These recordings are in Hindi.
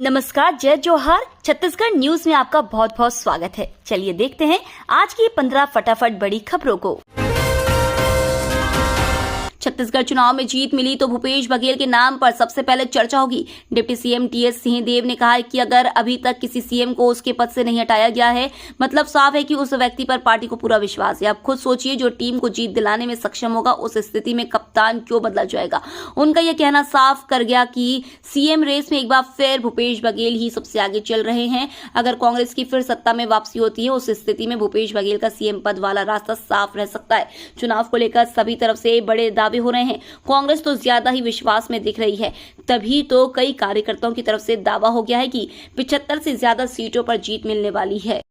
नमस्कार, जय जोहार। छत्तीसगढ़ न्यूज में आपका बहुत बहुत स्वागत है। चलिए देखते हैं आज की 15 फटाफट बड़ी खबरों को। छत्तीसगढ़ चुनाव में जीत मिली तो भूपेश बघेल के नाम पर सबसे पहले चर्चा होगी। डिप्टी सीएम टीएस सिंहदेव ने कहा कि अगर अभी तक किसी सीएम को उसके पद से नहीं हटाया गया है, मतलब साफ है कि उस व्यक्ति पर पार्टी को पूरा विश्वास है। अब खुद सोचिए, जो टीम को जीत दिलाने में सक्षम होगा, उस स्थिति में कप्तान क्यों बदला जाएगा। उनका यह कहना साफ कर गया कि सीएम रेस में एक बार फिर भूपेश बघेल ही सबसे आगे चल रहे हैं। अगर कांग्रेस की फिर सत्ता में वापसी होती है, उस स्थिति में भूपेश बघेल का सीएम पद वाला रास्ता साफ रह सकता है। चुनाव को लेकर सभी तरफ से बड़े दावे हो रहे हैं। कांग्रेस तो ज्यादा ही विश्वास में दिख रही है, तभी तो कई कार्यकर्ताओं की तरफ से दावा हो गया है कि 75 से ज्यादा सीटों पर जीत मिलने वाली है।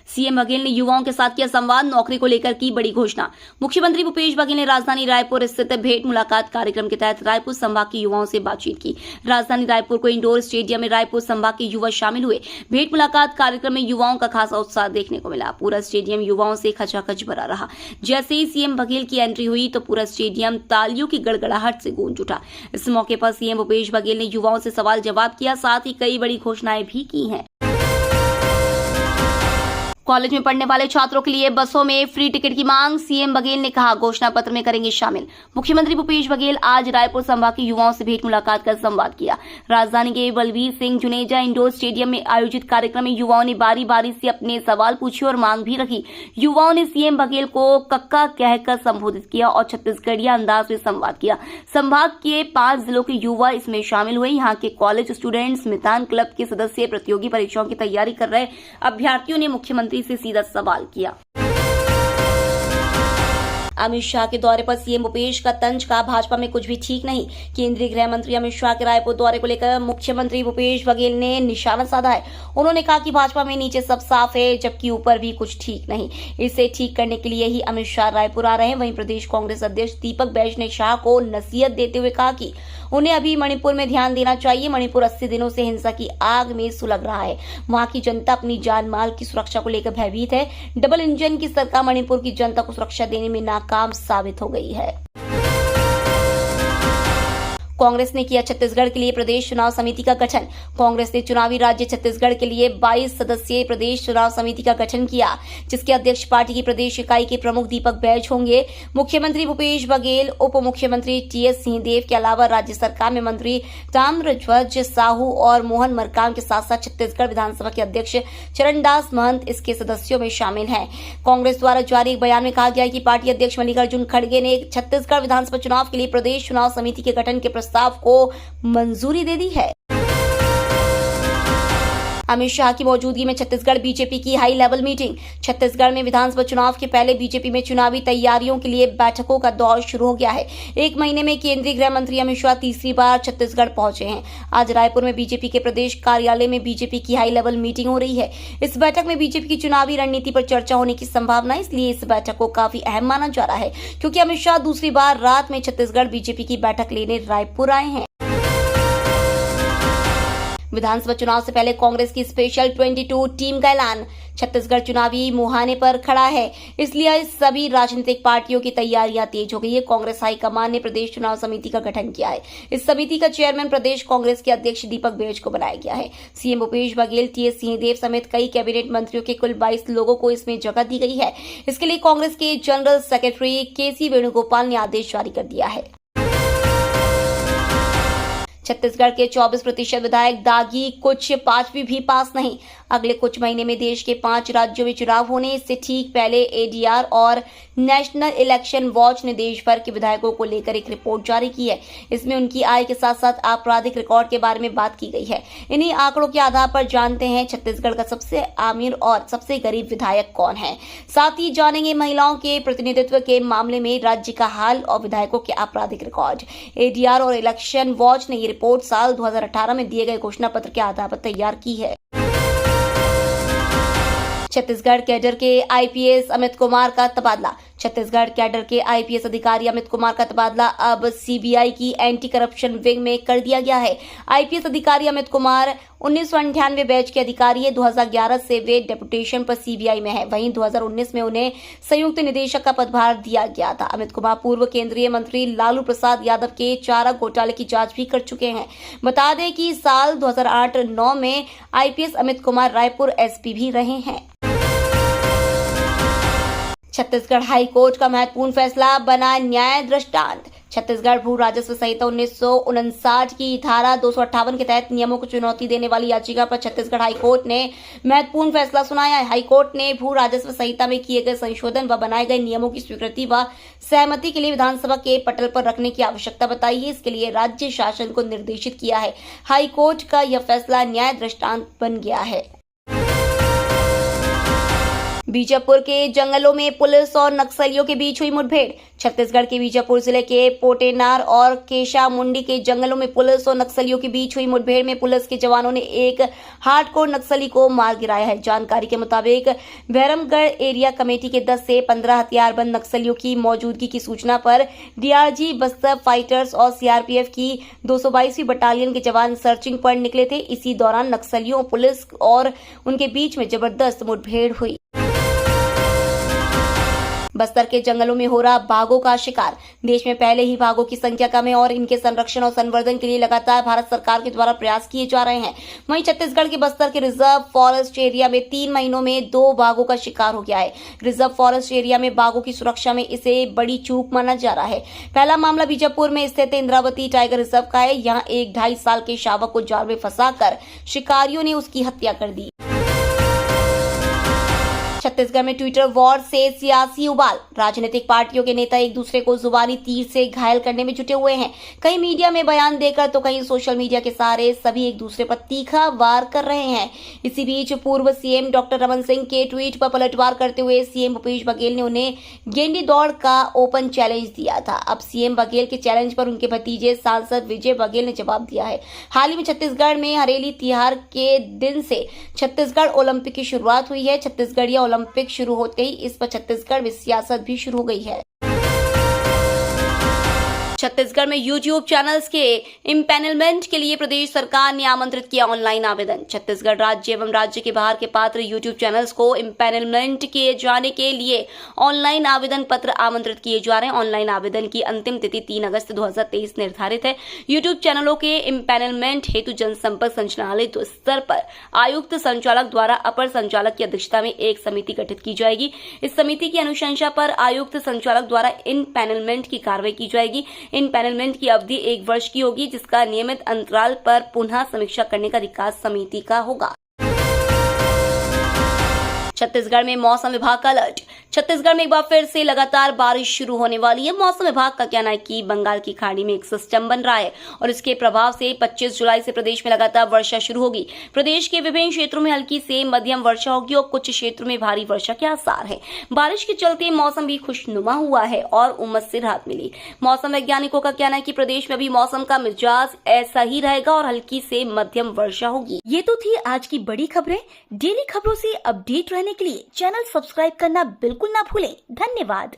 सीएम बघेल ने युवाओं के साथ किया संवाद, नौकरी को लेकर की बड़ी घोषणा। मुख्यमंत्री भूपेश बघेल ने राजधानी रायपुर स्थित भेंट मुलाकात कार्यक्रम के तहत रायपुर संभाग के युवाओं से बातचीत की। राजधानी रायपुर को इंडोर स्टेडियम में रायपुर संभाग के युवा शामिल हुए। भेंट मुलाकात कार्यक्रम में युवाओं का खासा उत्साह देखने को मिला। पूरा स्टेडियम युवाओं से खचाखच भरा रहा। जैसे ही सीएम बघेल की एंट्री हुई तो पूरा स्टेडियम तालियों की गड़गड़ाहट से गूंज उठा। इस मौके पर सीएम भूपेश बघेल ने युवाओं से सवाल जवाब किया, साथ ही कई बड़ी घोषणाएं भी की हैं। कॉलेज में पढ़ने वाले छात्रों के लिए बसों में फ्री टिकट की मांग, सीएम बघेल ने कहा घोषणा पत्र में करेंगे शामिल। मुख्यमंत्री भूपेश बघेल आज रायपुर संभाग के युवाओं से भेंट मुलाकात कर संवाद किया। राजधानी के बलवीर सिंह जुनेजा इंडोर स्टेडियम में आयोजित कार्यक्रम में युवाओं ने बारी बारी से अपने सवाल पूछे और मांग भी रखी। युवाओं ने सीएम बघेल को कक्का कहकर संबोधित किया और छत्तीसगढ़िया अंदाज में संवाद किया। संभाग के 5 जिलों के युवा इसमें शामिल हुए। यहाँ के कॉलेज स्टूडेंट्स, मितान क्लब के सदस्य, प्रतियोगी परीक्षाओं की तैयारी कर रहे अभ्यर्थियों ने मुख्यमंत्री से सीधा सवाल किया। अमित शाह के दौरे पर सीएम भूपेश का तंज, का भाजपा में कुछ भी ठीक नहीं। केंद्रीय गृह मंत्री अमित शाह के रायपुर दौरे को लेकर मुख्यमंत्री भूपेश बघेल ने निशाना साधा है। उन्होंने कहा कि भाजपा में नीचे सब साफ है, जबकि ऊपर भी कुछ ठीक नहीं। इसे ठीक करने के लिए ही अमित शाह रायपुर आ रहे हैं। वहीं प्रदेश कांग्रेस अध्यक्ष दीपक बैज ने शाह को नसीहत देते हुए कहा कि उन्हें अभी मणिपुर में ध्यान देना चाहिए। मणिपुर 80 दिनों से हिंसा की आग में सुलग रहा है। वहां की जनता अपनी जान माल की सुरक्षा को लेकर भयभीत है। डबल इंजन की सरकार मणिपुर की जनता को सुरक्षा देने में नाकाम साबित हो गई है। कांग्रेस ने किया छत्तीसगढ़ के लिए प्रदेश चुनाव समिति का गठन। कांग्रेस ने चुनावी राज्य छत्तीसगढ़ के लिए 22 सदस्यीय प्रदेश चुनाव समिति का गठन किया, जिसके अध्यक्ष पार्टी की प्रदेश इकाई के प्रमुख दीपक बैज होंगे। मुख्यमंत्री भूपेश बघेल, उप मुख्यमंत्री टीएस सिंहदेव के अलावा राज्य सरकार में मंत्री ताम्रध्वज साहू और मोहन मरकाम के साथ साथ छत्तीसगढ़ विधानसभा के अध्यक्ष चरणदास महंत इसके सदस्यों में शामिल हैं। कांग्रेस द्वारा जारी एक बयान में कहा गया है कि पार्टी अध्यक्ष मल्लिकार्जुन खड़गे ने छत्तीसगढ़ विधानसभा चुनाव के लिए प्रदेश चुनाव समिति के गठन के प्रस्ताव को मंजूरी दे दी है। अमित शाह की मौजूदगी में छत्तीसगढ़ बीजेपी की हाई लेवल मीटिंग। छत्तीसगढ़ में विधानसभा चुनाव के पहले बीजेपी में चुनावी तैयारियों के लिए बैठकों का दौर शुरू हो गया है। एक महीने में केंद्रीय गृह मंत्री अमित शाह तीसरी बार छत्तीसगढ़ पहुंचे हैं। आज रायपुर में बीजेपी के प्रदेश कार्यालय में बीजेपी की हाई लेवल मीटिंग हो रही है। इस बैठक में बीजेपी की चुनावी रणनीति पर चर्चा होने की संभावना है, इसलिए इस बैठक को काफी अहम माना जा रहा है, क्योंकि अमित शाह दूसरी बार रात में छत्तीसगढ़ बीजेपी की बैठक लेने रायपुर आए हैं। विधानसभा चुनाव से पहले कांग्रेस की स्पेशल 22 टीम का ऐलान। छत्तीसगढ़ चुनावी मुहाने पर खड़ा है, इसलिए सभी राजनीतिक पार्टियों की तैयारियां तेज हो गई है। कांग्रेस हाईकमान ने प्रदेश चुनाव समिति का गठन किया है। इस समिति का चेयरमैन प्रदेश कांग्रेस के अध्यक्ष दीपक बैज को बनाया गया है। सीएम भूपेश बघेल, टीएस सिंहदेव समेत कई कैबिनेट मंत्रियों के कुल 22 लोगों को इसमें जगह दी गई है। इसके लिए कांग्रेस के जनरल सेक्रेटरी केसी वेणुगोपाल ने आदेश जारी कर दिया है। छत्तीसगढ़ के 24% विधायक दागी, कुछ 5वीं भी पास नहीं। अगले कुछ महीने में देश के 5 राज्यों में चुनाव होने इससे ठीक पहले एडीआर और नेशनल इलेक्शन वॉच ने देश भर के विधायकों को लेकर एक रिपोर्ट जारी की है। इसमें उनकी आय के साथ साथ आपराधिक रिकॉर्ड के बारे में बात की गई है। इन्हीं आंकड़ों के आधार पर जानते हैं छत्तीसगढ़ का सबसे अमीर और सबसे गरीब विधायक कौन है। साथ ही जानेंगे महिलाओं के प्रतिनिधित्व के मामले में राज्य का हाल और विधायकों के आपराधिक रिकॉर्ड। एडीआर और इलेक्शन वॉच ने ये रिपोर्ट साल 2018 में दिए गए घोषणा पत्र के आधार पर तैयार की है। छत्तीसगढ़ कैडर के आईपीएस अमित कुमार का तबादला। छत्तीसगढ़ कैडर के आईपीएस अधिकारी अमित कुमार का तबादला अब सीबीआई की एंटी करप्शन विंग में कर दिया गया है। आईपीएस अधिकारी अमित कुमार 1998 बैच के अधिकारी है। 2011 से वे डेपुटेशन पर सीबीआई में है। वहीं 2019 में उन्हें संयुक्त निदेशक का पदभार दिया गया था। अमित कुमार पूर्व केंद्रीय मंत्री लालू प्रसाद यादव के चारा घोटाले की जांच भी कर चुके हैं। बता दें कि साल 2008-9 में आईपीएस अमित कुमार रायपुर एसपी भी रहे हैं। छत्तीसगढ़ हाई कोर्ट का महत्वपूर्ण फैसला बना न्याय दृष्टांत। छत्तीसगढ़ भू राजस्व संहिता 1959 की धारा 258 के तहत नियमों को चुनौती देने वाली याचिका पर छत्तीसगढ़ हाई कोर्ट ने महत्वपूर्ण फैसला सुनाया है। हाई कोर्ट ने भू राजस्व संहिता में किए गए संशोधन व बनाए गए नियमों की स्वीकृति व सहमति के लिए विधानसभा के पटल पर रखने की आवश्यकता बताई है। इसके लिए राज्य शासन को निर्देशित किया है। हाई कोर्ट का यह फैसला न्याय दृष्टांत बन गया है। बीजापुर के जंगलों में पुलिस और नक्सलियों के बीच हुई मुठभेड़। छत्तीसगढ़ के बीजापुर जिले के पोटेनार और केशा मुंडी के जंगलों में पुलिस और नक्सलियों के बीच हुई मुठभेड़ में पुलिस के जवानों ने एक हार्डकोर नक्सली को मार गिराया है। जानकारी के मुताबिक भैरमगढ़ एरिया कमेटी के 10 से 15 हथियारबंद नक्सलियों की मौजूदगी की सूचना पर डीआरजी बस्तर फाइटर्स और सीआरपीएफ की 222वीं बटालियन के जवान सर्चिंग पर निकले थे। इसी दौरान नक्सलियों, पुलिस और उनके बीच में जबरदस्त मुठभेड़ हुई। बस्तर के जंगलों में हो रहा बाघों का शिकार। देश में पहले ही बाघों की संख्या कम है और इनके संरक्षण और संवर्धन के लिए लगातार भारत सरकार के द्वारा प्रयास किए जा रहे हैं। वहीं छत्तीसगढ़ के बस्तर के रिजर्व फॉरेस्ट एरिया में 3 महीनों में 2 बाघों का शिकार हो गया है। रिजर्व फॉरेस्ट एरिया में बाघों की सुरक्षा में इसे बड़ी चूक माना जा रहा है। पहला मामला बीजापुर में स्थित इंद्रावती टाइगर रिजर्व का है। यहाँ एक 2.5 साल के शावक को जाल में फंसाकर शिकारियों ने उसकी हत्या कर दी। छत्तीसगढ़ में ट्विटर वॉर से सियासी उबाल। राजनीतिक पार्टियों के नेता एक दूसरे को जुबानी तीर से घायल करने में जुटे हुए हैं। कहीं मीडिया में बयान देकर तो कहीं सोशल मीडिया के सहारे सभी एक दूसरे पर तीखा वार कर रहे हैं। इसी बीच पूर्व सीएम डॉक्टर रमन सिंह के ट्वीट पर पलटवार करते हुए सीएम भूपेश बघेल ने उन्हें गेंडी दौड़ का ओपन चैलेंज दिया था। अब सीएम बघेल के चैलेंज पर उनके भतीजे सांसद विजय बघेल ने जवाब दिया है। हाल ही में छत्तीसगढ़ में हरेली तिहार के दिन से छत्तीसगढ़ ओलंपिक की शुरुआत हुई है। छत्तीसगढ़िया ओलंपिक शुरू होते ही इस पर छत्तीसगढ़ में सियासत भी शुरू हो गई है। छत्तीसगढ़ में यूट्यूब चैनल्स के इम्पैनलमेंट के लिए प्रदेश सरकार ने आमंत्रित किया ऑनलाइन आवेदन। छत्तीसगढ़ राज्य एवं राज्य के बाहर के पात्र यूट्यूब चैनल्स को इम्पैनलमेंट किए जाने के लिए ऑनलाइन आवेदन पत्र आमंत्रित किए जा रहे हैं। ऑनलाइन आवेदन की अंतिम तिथि 3 अगस्त 2023 निर्धारित है। यूट्यूब चैनलों के इम्पैनलमेंट हेतु जनसंपर्क संचालनालय स्तर पर आयुक्त संचालक द्वारा अपर संचालक की अध्यक्षता में एक समिति गठित की जाएगी। इस समिति की अनुशंसा पर आयुक्त संचालक द्वारा इम्पैनलमेंट की कार्रवाई की जाएगी। इम्पैनलमेंट की अवधि 1 वर्ष की होगी, जिसका नियमित अंतराल पर पुनः समीक्षा करने का अधिकार समिति का होगा। छत्तीसगढ़ में मौसम विभाग का अलर्ट। छत्तीसगढ़ में एक बार फिर से लगातार बारिश शुरू होने वाली है। मौसम विभाग का कहना है कि बंगाल की खाड़ी में एक सिस्टम बन रहा है और इसके प्रभाव से 25 जुलाई से प्रदेश में लगातार वर्षा शुरू होगी। प्रदेश के विभिन्न क्षेत्रों में हल्की से मध्यम वर्षा होगी और कुछ क्षेत्रों में भारी वर्षा के आसार है। बारिश के चलते मौसम भी खुशनुमा हुआ है और उमस से राहत मिली। मौसम वैज्ञानिकों का कहना है कि प्रदेश में भी मौसम का मिजाज ऐसा ही रहेगा और हल्की से मध्यम वर्षा होगी। ये तो थी आज की बड़ी खबरें। डेली खबरों से अपडेट रहने के लिए चैनल सब्सक्राइब करना बिल्कुल ना भूलें। धन्यवाद।